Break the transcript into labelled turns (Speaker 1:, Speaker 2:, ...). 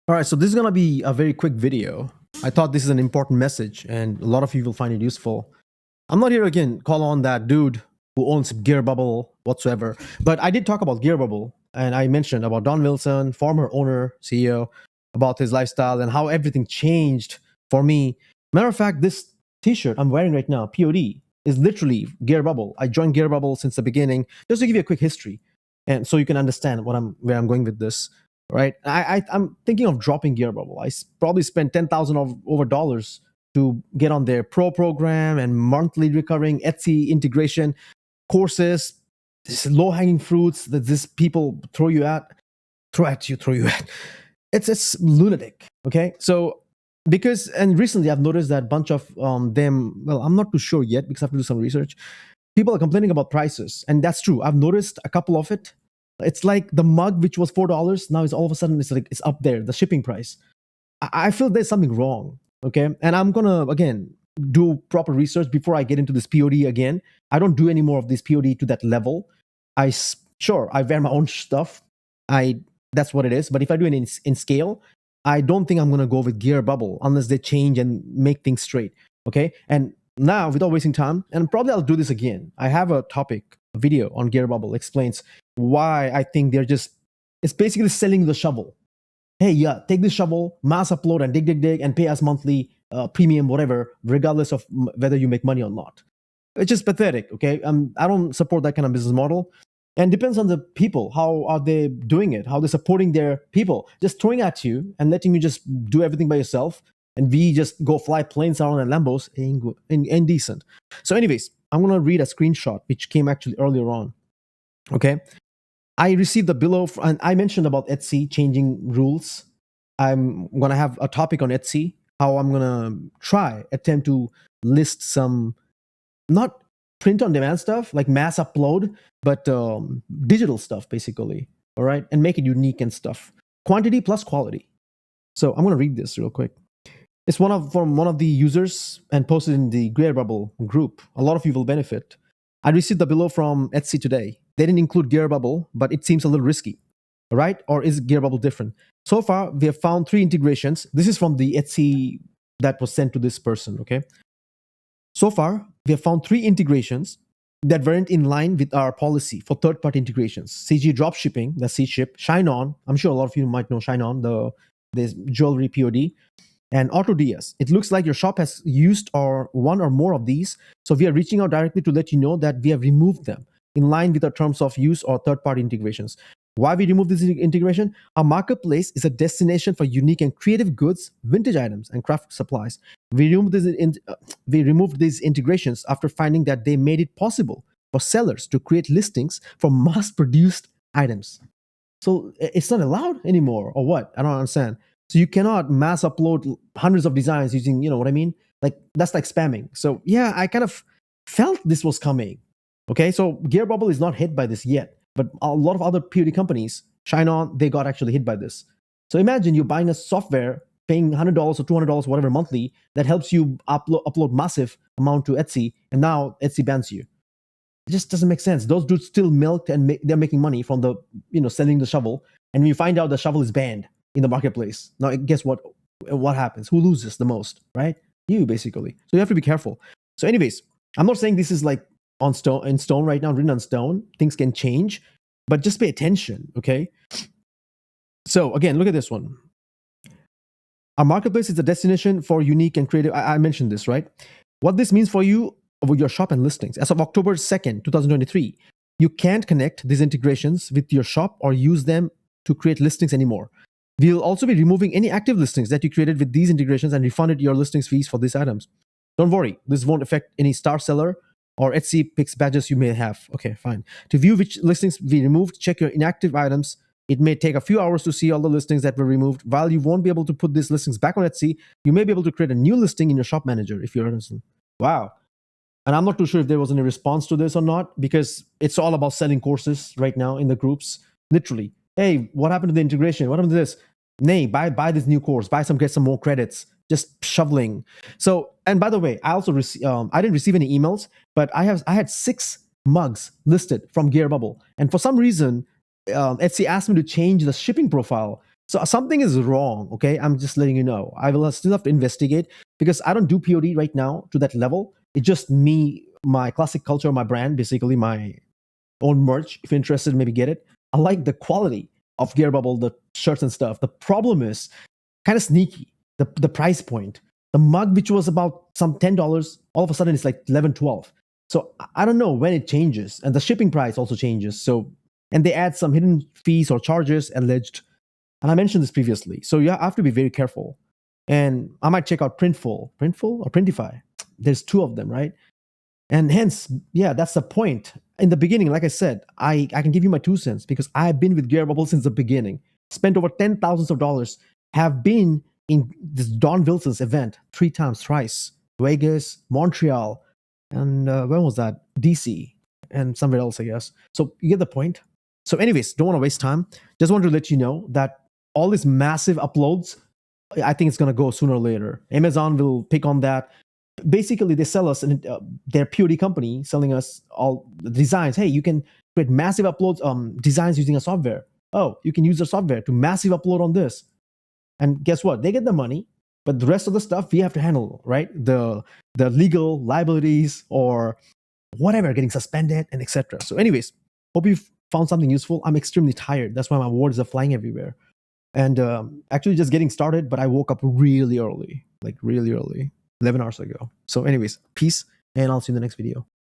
Speaker 1: All right, so this is going to be a very quick video. I thought this is an important message and a lot of you will find it useful. I'm not here again call on that dude who owns Gear Bubble whatsoever, but I did talk about Gear Bubble and I mentioned about Don Wilson, former owner, CEO, about his lifestyle and how everything changed for me. Matter of fact, this t-shirt I'm wearing right now, POD, is literally Gear Bubble. I joined Gear Bubble since the beginning, just to give you a quick history and so you can understand where I'm going with this. Right, I'm thinking of dropping Gear Bubble. Probably spent 10,000 over dollars to get on their pro program and monthly recurring Etsy integration courses. This low hanging fruits that these people throw you at. It's lunatic. Okay, so because and recently I've noticed that bunch of them. Well, I'm not too sure yet because I have to do some research. People are complaining about prices, and that's true. I've noticed a couple of it. It's like the mug, which was $4, now it's all of a sudden it's up there, the shipping price. I feel there's something wrong. Okay, and I'm gonna again do proper research before I get into this POD again. I don't do any more of this POD to that level. Sure, I wear my own stuff. That's what it is. But if I do it in scale, I don't think I'm gonna go with Gear Bubble unless they change and make things straight. Okay, and now without wasting time, and probably I'll do this again. I have a topic, a video on Gear Bubble explains why I think it's basically selling the shovel. Hey, yeah, take this shovel, mass upload and dig, and pay us monthly premium, whatever, regardless of whether you make money or not. It's just pathetic, okay? I don't support that kind of business model. And depends on the people. How are they doing it? How they're supporting their people. Just throwing at you and letting you just do everything by yourself. And we just go fly planes around in Lambos ain't indecent. So anyways, I'm going to read a screenshot, which came actually earlier on. Okay? I received the below, and I mentioned about Etsy changing rules. I'm going to have a topic on Etsy, how I'm going to attempt to list some, not print on demand stuff, like mass upload, but digital stuff, basically. All right. And make it unique and stuff. Quantity plus quality. So I'm going to read this real quick. It's from one of the users and posted in the Gear Bubble group. A lot of you will benefit. I received the below from Etsy today. They didn't include Gear Bubble, but it seems a little risky, right? Or is Gear Bubble different? So far, we have found 3 integrations. This is from the Etsy that was sent to this person, okay? So far, we have found 3 integrations that weren't in line with our policy for third-party integrations. CG Dropshipping, the C-Ship, ShineOn. I'm sure a lot of you might know ShineOn, the jewelry POD, and AutoDS. It looks like your shop has used one or more of these, so we are reaching out directly to let you know that we have removed them in line with our terms of use or third-party integrations. Why we remove this integration? Our marketplace is a destination for unique and creative goods, vintage items, and craft supplies. We removed these integrations after finding that they made it possible for sellers to create listings for mass-produced items. So it's not allowed anymore, or what? I don't understand. So you cannot mass upload hundreds of designs using, you know what I mean? Like, that's like spamming. So yeah, I kind of felt this was coming. Okay, so Gear Bubble is not hit by this yet, but a lot of other POD companies, ShineOn, they got actually hit by this. So imagine you're buying a software, paying $100 or $200, whatever monthly, that helps you upload massive amount to Etsy, and now Etsy bans you. It just doesn't make sense. Those dudes still milked and they're making money from the, selling the shovel, and when you find out the shovel is banned in the marketplace, now guess what? What happens? Who loses the most, right? You, basically. So you have to be careful. So anyways, I'm not saying this is like in stone right now, written on stone. Things can change, but just pay attention, okay? So again, look at this one. Our marketplace is a destination for unique and creative. I mentioned this, right? What this means for you with your shop and listings. As of October 2nd, 2023, you can't connect these integrations with your shop or use them to create listings anymore. We'll also be removing any active listings that you created with these integrations and refunded your listings fees for these items. Don't worry, this won't affect any star seller or Etsy Pix badges you may have. Okay, fine. To view which listings we removed, check your inactive items. It may take a few hours to see all the listings that were removed. While you won't be able to put these listings back on Etsy, you may be able to create a new listing in your shop manager if you're interested. Wow. And I'm not too sure if there was any response to this or not, because it's all about selling courses right now in the groups. Literally, hey, what happened to the integration? What happened to this? Nay, buy this new course, get some more credits. Just shoveling. So, and by the way, I also I didn't receive any emails, but I had 6 mugs listed from Gear Bubble, and for some reason, Etsy asked me to change the shipping profile So something is wrong. Okay, I'm just letting you know. I will still have to investigate because I don't do POD right now to that level. It's just me, my classic culture, my brand, basically my own merch. If you're interested, maybe get it. I like the quality of Gear Bubble, the shirts and stuff. The problem is kind of sneaky. The price point. The mug, which was about some $10, all of a sudden it's like 11, 12. So I don't know when it changes. And the shipping price also changes. So, and they add some hidden fees or charges alleged. And I mentioned this previously. So you have to be very careful. And I might check out Printful or Printify. There's two of them, right? And hence, yeah, that's the point. In the beginning, like I said, I can give you my 2 cents because I've been with Gear Bubble since the beginning. Spent over $10,000. Have been in this Don Wilson's event 3 times, thrice. Vegas, Montreal, and when was that? DC, and somewhere else, I guess. So you get the point. So, anyways, don't want to waste time. Just want to let you know that all these massive uploads, I think it's going to go sooner or later. Amazon will pick on that. Basically, they sell us, and their POD company selling us all the designs. Hey, you can create massive uploads, designs using a software. Oh, you can use the software to massive upload on this. And guess what? They get the money, but the rest of the stuff we have to handle, right? The legal liabilities or whatever, getting suspended and etc. So, anyways, hope you've found something useful. I'm extremely tired. That's why my words are flying everywhere. And actually, just getting started, but I woke up really early, like really early, 11 hours ago. So, anyways, peace, and I'll see you in the next video.